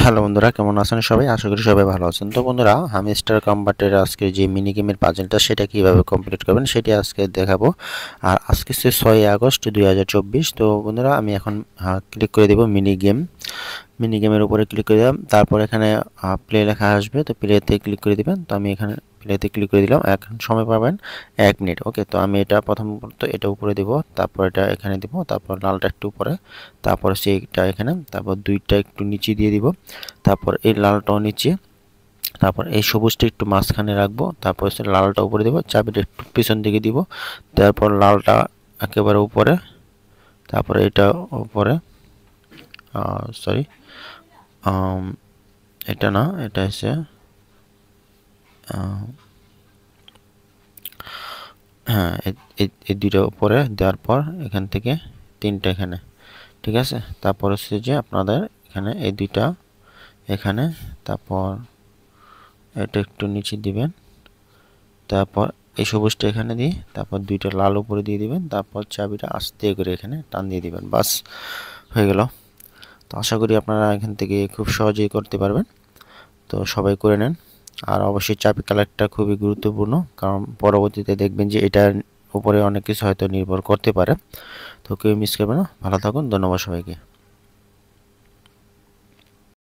Hello বন্ধুরা, কেমন আছেন সবাই? আশা করি সবাই ভালো আছেন। তো বন্ধুরা, হামস্টার কম্বাটের আজকে যে মিনি গেমের পাজলটা সেটা কিভাবে কমপ্লিট করবেন সেটি আজকে দেখাবো। আর আজকে হচ্ছে 6 আগস্ট 2024। তো বন্ধুরা, আমি এখন ক্লিক করে দেব মিনি গেমের উপরে ক্লিক করে দিলাম। তারপর এখানে প্লে লেখা আসবে, তো প্লেতে ক্লিক করে দিবেন। তো আমি এখানে প্লেতে ক্লিক করে দিলাম। এখন সময় পাবেন 1 মিনিট। ওকে, তো আমি এটা প্রথমত এটা উপরে দিব, তারপর এটা এখানে দিব, তারপর লালটা একটু উপরে, তারপর সেইটা এখানে, তারপর দুইটা একটু নিচে দিয়ে দিব, তারপর এই লালটাও নিচে, তারপর এই সবুজটা একটু মাঝখানে রাখবো, তারপর হচ্ছে লালটা উপরে দিব, চাবিটা একটু পিছন দিকে দিব, তারপর লালটা একেবারে উপরে, তারপর এটা উপরে, সরি, এটা না, এটা হচ্ছে হ্যাঁ, এই দুইটা উপরে দেওয়ার পর এখান থেকে তিনটা এখানে, ঠিক আছে। তারপর হচ্ছে যে আপনাদের এখানে এই দুইটা এখানে, তারপর এটা একটু নিচে দিবেন, তারপর এই সবুজটা এখানে দিয়ে, তারপর দুইটা লাল উপরে দিয়ে দিবেন, তারপর চাবিটা আস্তে করে এখানে টান দিয়ে দিবেন, বাস হয়ে গেল। তো আশা করি আপনারা এখান থেকে খুব সহজেই করতে পারবেন। তো সবাই করে নেন। আর অবশ্যই চাবি কালেক্টটা খুবই গুরুত্বপূর্ণ, কারণ পরবর্তীতে দেখবেন যে এটার উপরে অনেক কিছু হয়তো নির্ভর করতে পারে। তো কেউ মিস করবে না। ভালো থাকুন, ধন্যবাদ সবাইকে।